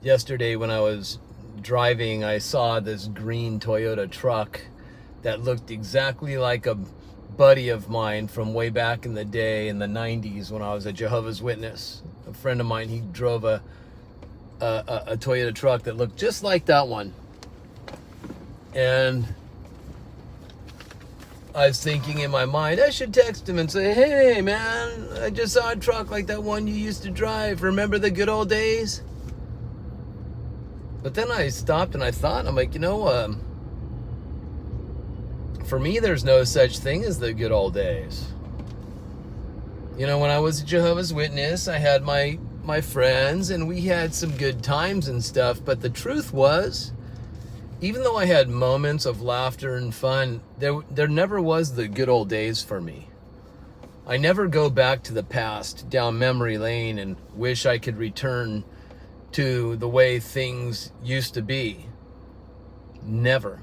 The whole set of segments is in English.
Yesterday when I was driving, I saw this green Toyota truck that looked exactly like a buddy of mine from way back in the day in the 90s when I was a Jehovah's Witness. A friend of mine, he drove a Toyota truck that looked just like that one. And I was thinking in my mind, I should text him and say, hey man, I just saw a truck like that one you used to drive. Remember the good old days? But then I stopped and I thought, I'm like, for me, there's no such thing as the good old days. When I was a Jehovah's Witness, I had my friends and we had some good times and stuff. But the truth was, even though I had moments of laughter and fun, there never was the good old days for me. I never go back to the past down memory lane and wish I could return to the way things used to be. Never.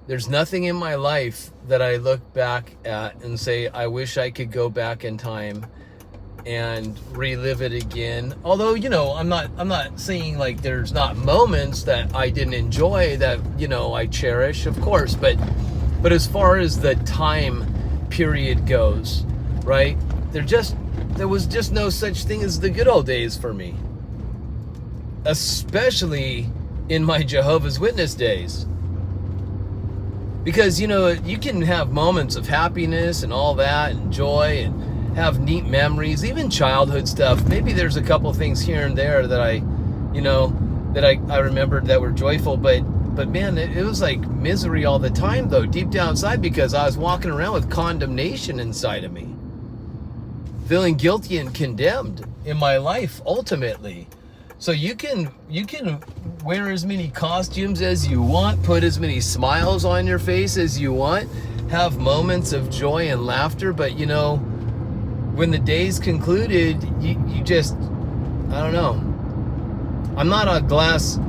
There's nothing in my life that I look back at and say, I wish I could go back in time and relive it again. Although, I'm not saying like there's not moments that I didn't enjoy that, I cherish, of course, but as far as the time period goes, right? There was just no such thing as the good old days for me. Especially in my Jehovah's Witness days. Because, you can have moments of happiness and all that and joy and have neat memories, even childhood stuff. Maybe there's a couple things here and there that I remembered that were joyful, but man, it was like misery all the time though, deep down inside, because I was walking around with condemnation inside of me. Feeling guilty and condemned in my life ultimately. So you can wear as many costumes as you want, put as many smiles on your face as you want, have moments of joy and laughter, but when the day's concluded, you just, I don't know. I'm not a glass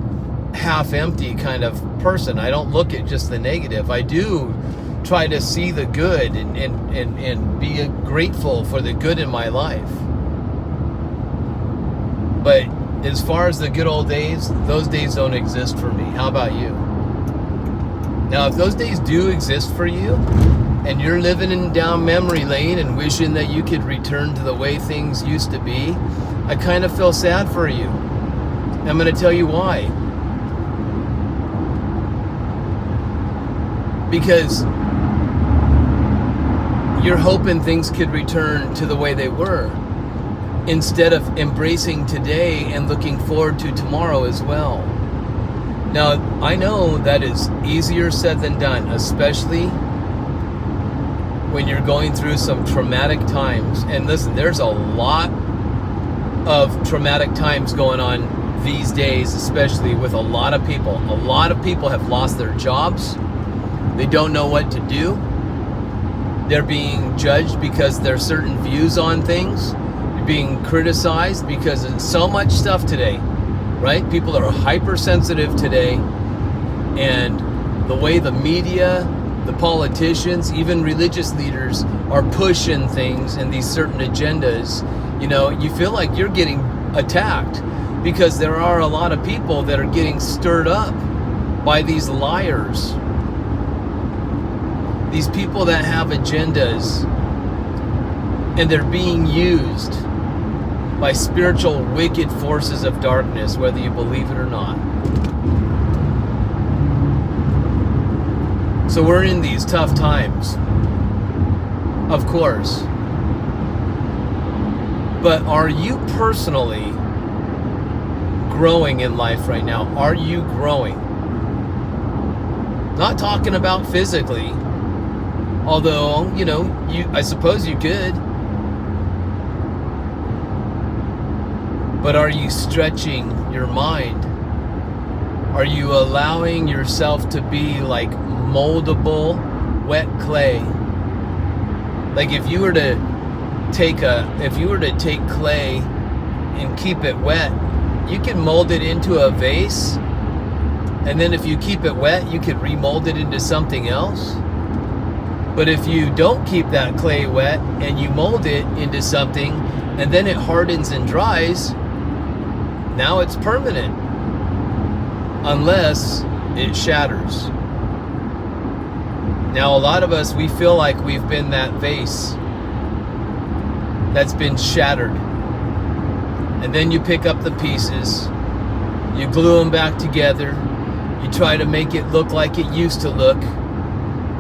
half empty kind of person. I don't look at just the negative. I do try to see the good and be grateful for the good in my life. But as far as the good old days, those days don't exist for me. How about you? Now, if those days do exist for you, and you're living down memory lane and wishing that you could return to the way things used to be, I kind of feel sad for you. I'm going to tell you why. Because you're hoping things could return to the way they were, instead of embracing today and looking forward to tomorrow as well. Now, I know that is easier said than done, especially when you're going through some traumatic times. And listen, there's a lot of traumatic times going on these days, especially with a lot of people. A lot of people have lost their jobs. They don't know what to do. They're being judged because there are certain views on things. They're being criticized because of so much stuff today, right? People are hypersensitive today, and the way the media, the politicians, even religious leaders are pushing things and these certain agendas, you feel like you're getting attacked because there are a lot of people that are getting stirred up by these liars. These people that have agendas, and they're being used by spiritual wicked forces of darkness, whether you believe it or not. So we're in these tough times, of course. But are you personally growing in life right now? Are you growing? Not talking about physically, although, I suppose you could. But are you stretching your mind? Are you allowing yourself to be like moldable wet clay? Like if you were to take clay and keep it wet, you can mold it into a vase, and then if you keep it wet, you could remold it into something else. But if you don't keep that clay wet and you mold it into something and then it hardens and dries, Now it's permanent. Unless it shatters. Now a lot of us, we feel like we've been that vase that's been shattered. And then you pick up the pieces, you glue them back together, you try to make it look like it used to look,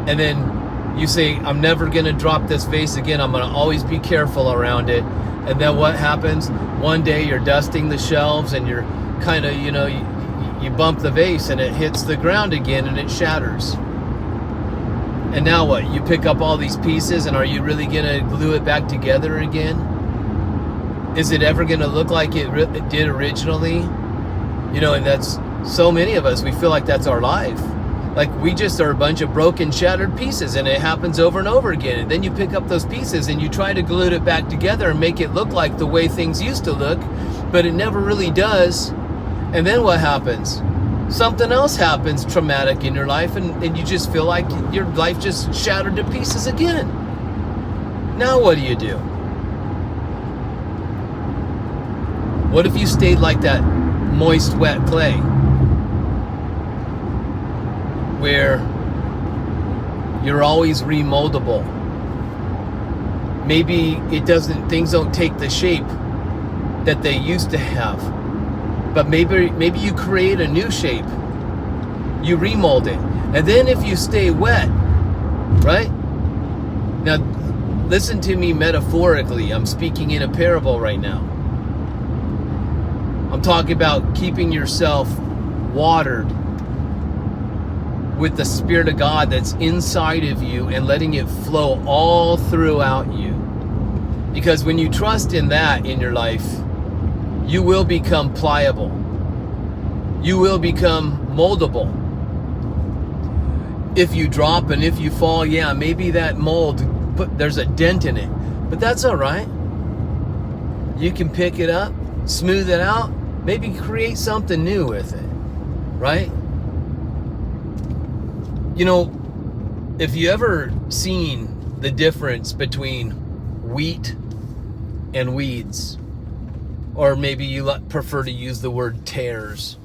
and then you say, I'm never going to drop this vase again, I'm going to always be careful around it. And then what happens? One day you're dusting the shelves and you're kind of, you bump the vase and it hits the ground again and it shatters. And now what? You pick up all these pieces, and are you really going to glue it back together again? Is it ever going to look like it did originally? And that's so many of us, we feel like that's our life. Like we just are a bunch of broken, shattered pieces, and it happens over and over again. And then you pick up those pieces and you try to glue it back together and make it look like the way things used to look, but it never really does. And then what happens? Something else happens traumatic in your life, and you just feel like your life just shattered to pieces again. Now what do? What if you stayed like that moist, wet clay, where you're always remoldable? Maybe things don't take the shape that they used to have, but maybe you create a new shape, you remold it, and then if you stay wet, right? Now listen to me metaphorically, I'm speaking in a parable right now. I'm talking about keeping yourself watered with the Spirit of God that's inside of you and letting it flow all throughout you. Because when you trust in that in your life, you will become pliable. You will become moldable. If you drop and if you fall, yeah, maybe that mold, there's a dent in it. But that's all right. You can pick it up, smooth it out, maybe create something new with it, right? If you ever seen the difference between wheat and weeds, or maybe you prefer to use the word tares,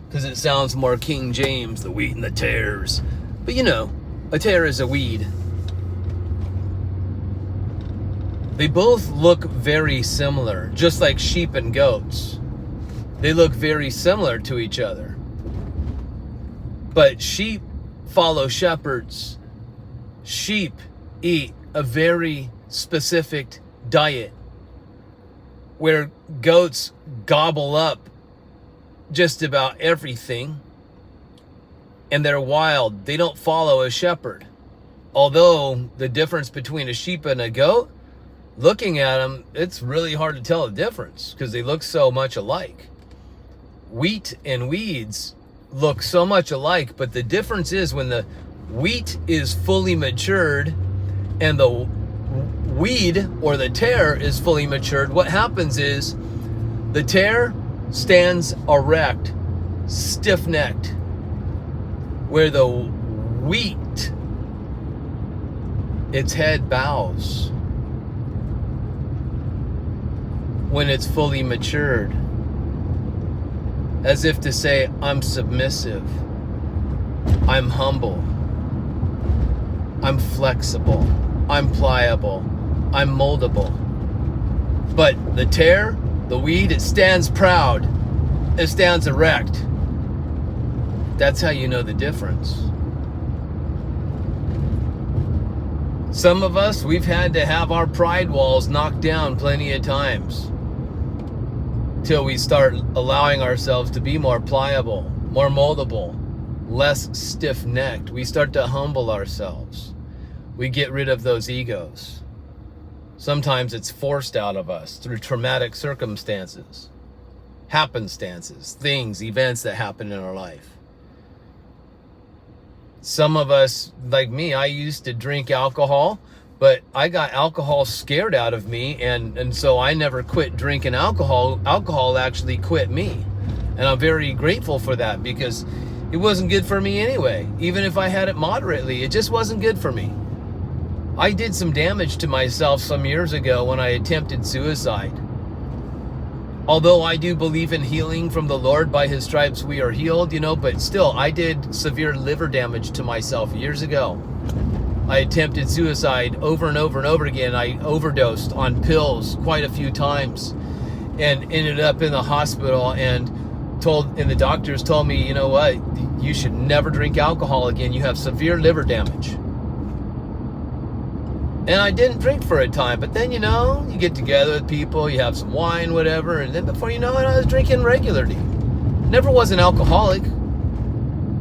because it sounds more King James, the wheat and the tares. But a tare is a weed. They both look very similar, just like sheep and goats. They look very similar to each other. But sheep follow shepherds. Sheep eat a very specific diet, where goats gobble up just about everything, and they're wild. They don't follow a shepherd. Although the difference between a sheep and a goat, looking at them, it's really hard to tell the difference because they look so much alike. Wheat and weeds look so much alike, but the difference is when the wheat is fully matured and the weed or the tare is fully matured, what happens is the tare stands erect, stiff-necked, where the wheat, its head bows when it's fully matured, as if to say, I'm submissive, I'm humble, I'm flexible, I'm pliable, I'm moldable. But the tare, the weed, it stands proud, it stands erect. That's how you know the difference. Some of us, we've had to have our pride walls knocked down plenty of times till we start allowing ourselves to be more pliable, more moldable, less stiff-necked. We start to humble ourselves. We get rid of those egos. Sometimes it's forced out of us through traumatic circumstances, happenstances, things, events that happen in our life. Some of us, like me, I used to drink alcohol, but I got alcohol scared out of me, and so I never quit drinking alcohol. Alcohol actually quit me. And I'm very grateful for that, because it wasn't good for me anyway. Even if I had it moderately, it just wasn't good for me. I did some damage to myself some years ago when I attempted suicide. Although I do believe in healing from the Lord, by his stripes we are healed, but still, I did severe liver damage to myself years ago. I attempted suicide over and over and over again. I overdosed on pills quite a few times and ended up in the hospital, and the doctors told me, you know what, you should never drink alcohol again. You have severe liver damage. And I didn't drink for a time, but then, you get together with people, you have some wine, whatever, and then before you know it, I was drinking regularly. Never was an alcoholic,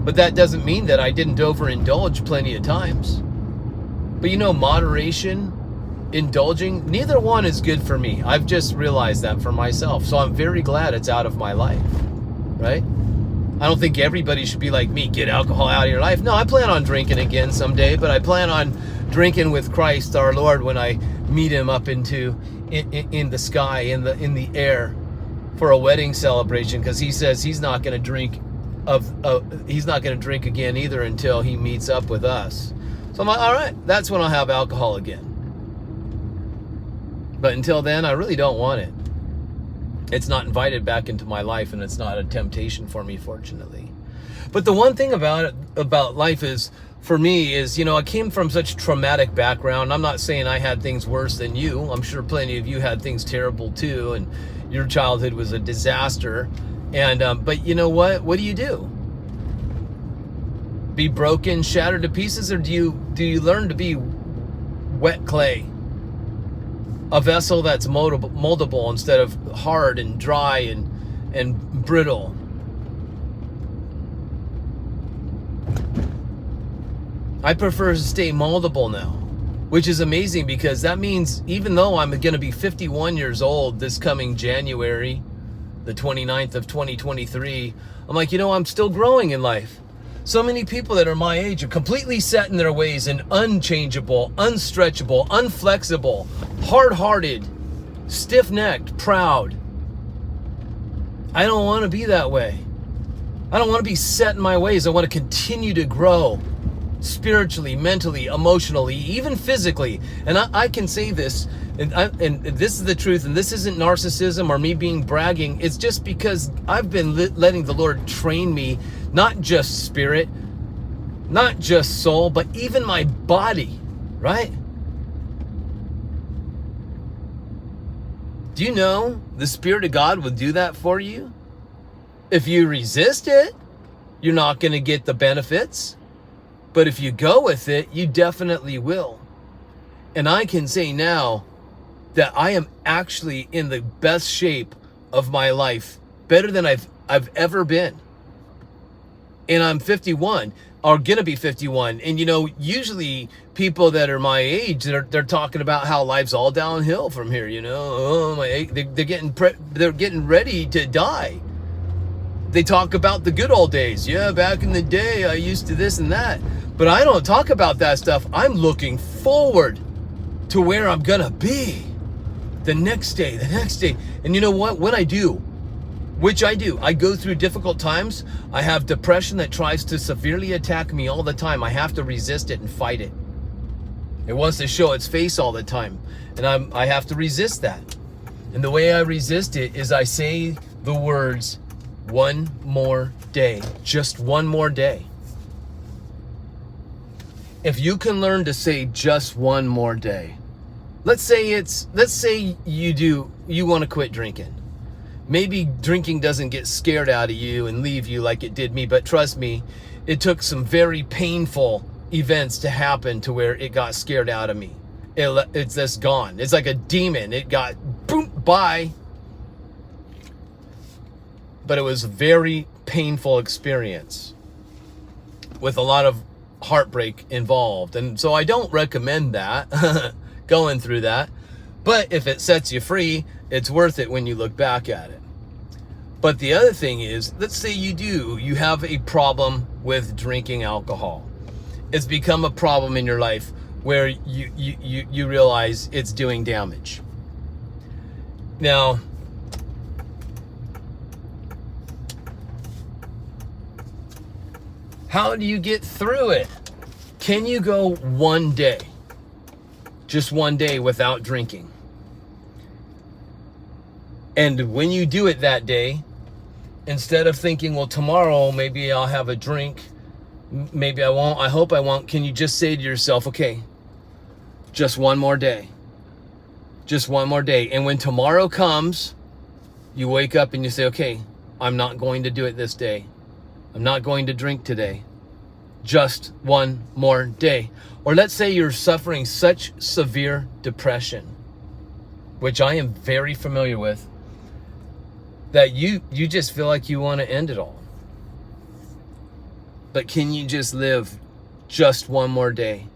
but that doesn't mean that I didn't overindulge plenty of times. But moderation, indulging, neither one is good for me. I've just realized that for myself. So I'm very glad it's out of my life, right? I don't think everybody should be like me, get alcohol out of your life. No, I plan on drinking again someday, but I plan on drinking with Christ our Lord when I meet him up in the sky, in the air, for a wedding celebration, because he says he's not going to drink again either until he meets up with us. So I'm like, all right, that's when I'll have alcohol again. But until then, I really don't want it. It's not invited back into my life, and it's not a temptation for me, fortunately. But the one thing about life is, for me, is, I came from such traumatic background. I'm not saying I had things worse than you. I'm sure plenty of you had things terrible too, and your childhood was a disaster. And but you know what? What do you do? Be broken, shattered to pieces, or do you learn to be wet clay? A vessel that's moldable instead of hard and dry and brittle. I prefer to stay moldable now, which is amazing, because that means even though I'm going to be 51 years old this coming January, the 29th of 2023, I'm like, I'm still growing in life. So many people that are my age are completely set in their ways and unchangeable, unstretchable, unflexible, hard-hearted, stiff-necked, proud. I don't want to be that way. I don't want to be set in my ways. I want to continue to grow spiritually, mentally, emotionally, even physically. And I can say this, and this is the truth, and this isn't narcissism or me being bragging. It's just because I've been letting the Lord train me, not just spirit, not just soul, but even my body, right? Do you know the Spirit of God will do that for you? If you resist it, you're not going to get the benefits. But if you go with it, you definitely will. And I can say now that I am actually in the best shape of my life, better than I've ever been. And I'm 51, or gonna be 51. And usually people that are my age, they're talking about how life's all downhill from here. They're getting ready to die. They talk about the good old days. Yeah, back in the day, I used to this and that. But I don't talk about that stuff. I'm looking forward to where I'm gonna be the next day. And you know what? When I do, which I do, I go through difficult times. I have depression that tries to severely attack me all the time. I have to resist it and fight it. It wants to show its face all the time. And I have to resist that. And the way I resist it is I say the words, one more day, just one more day. If you can learn to say just one more day, let's say you want to quit drinking. Maybe drinking doesn't get scared out of you and leave you like it did me, but trust me, it took some very painful events to happen to where it got scared out of me. It's just gone. It's like a demon. It got boom, bye. But it was a very painful experience with a lot of heartbreak involved. And so I don't recommend that, going through that. But if it sets you free, it's worth it when you look back at it. But the other thing is, let's say you have a problem with drinking alcohol. It's become a problem in your life where you realize it's doing damage. Now, how do you get through it? Can you go one day, just one day without drinking? And when you do it that day, instead of thinking, well, tomorrow maybe I'll have a drink, maybe I won't, I hope I won't, can you just say to yourself, okay, just one more day. Just one more day. And when tomorrow comes, you wake up and you say, okay, I'm not going to do it this day. I'm not going to drink today. Just one more day. Or let's say you're suffering such severe depression, which I am very familiar with, that you just feel like you want to end it all. But can you just live just one more day?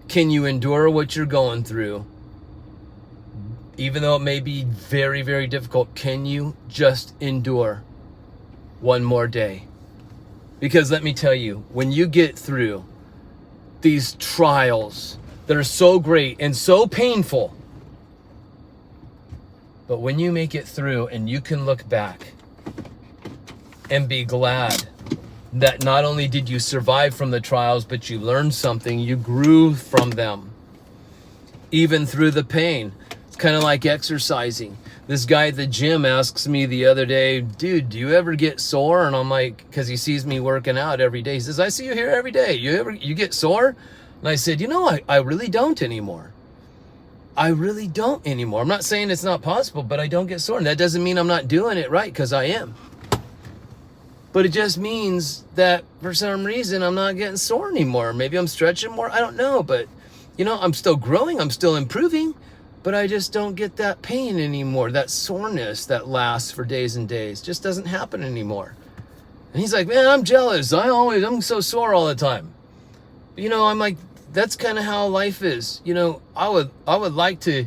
Can you endure what you're going through? Even though it may be very, very difficult, can you just endure one more day? Because let me tell you, when you get through these trials that are so great and so painful, but when you make it through and you can look back and be glad that not only did you survive from the trials, but you learned something, you grew from them, even through the pain. It's kind of like exercising. This guy at the gym asks me the other day, dude, do you ever get sore? And I'm like, because he sees me working out every day. He says, I see you here every day. You get sore? And I said, I really don't anymore. I really don't anymore. I'm not saying it's not possible, but I don't get sore. And that doesn't mean I'm not doing it right, because I am. But it just means that for some reason I'm not getting sore anymore. Maybe I'm stretching more. I don't know. But, I'm still growing. I'm still improving. But I just don't get that pain anymore. That soreness that lasts for days and days just doesn't happen anymore. And he's like, man, I'm jealous. I'm so sore all the time. I'm like, that's kind of how life is. I would like to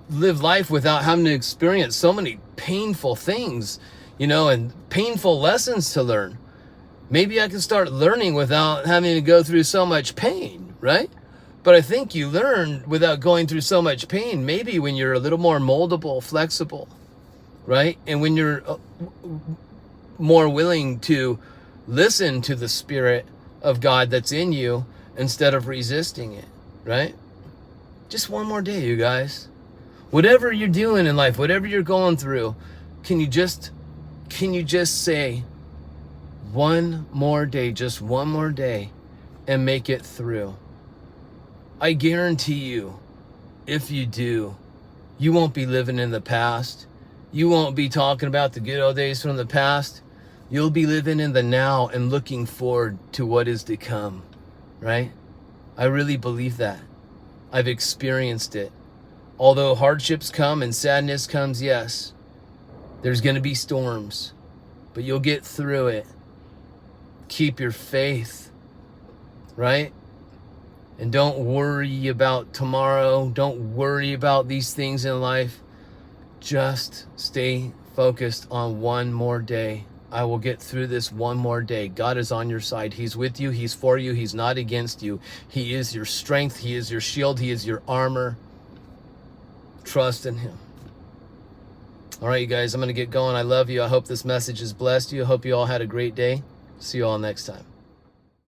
live life without having to experience so many painful things, and painful lessons to learn. Maybe I can start learning without having to go through so much pain, right? But I think you learn without going through so much pain, maybe when you're a little more moldable, flexible, right? And when you're more willing to listen to the Spirit of God that's in you instead of resisting it, right? Just one more day, you guys. Whatever you're doing in life, whatever you're going through, can you just say one more day, just one more day, and make it through? I guarantee you, if you do, you won't be living in the past. You won't be talking about the good old days from the past. You'll be living in the now and looking forward to what is to come, right? I really believe that. I've experienced it. Although hardships come and sadness comes, yes, there's going to be storms, but you'll get through it. Keep your faith, right? And don't worry about tomorrow. Don't worry about these things in life. Just stay focused on one more day. I will get through this one more day. God is on your side. He's with you. He's for you. He's not against you. He is your strength. He is your shield. He is your armor. Trust in Him. All right, you guys, I'm going to get going. I love you. I hope this message has blessed you. I hope you all had a great day. See you all next time.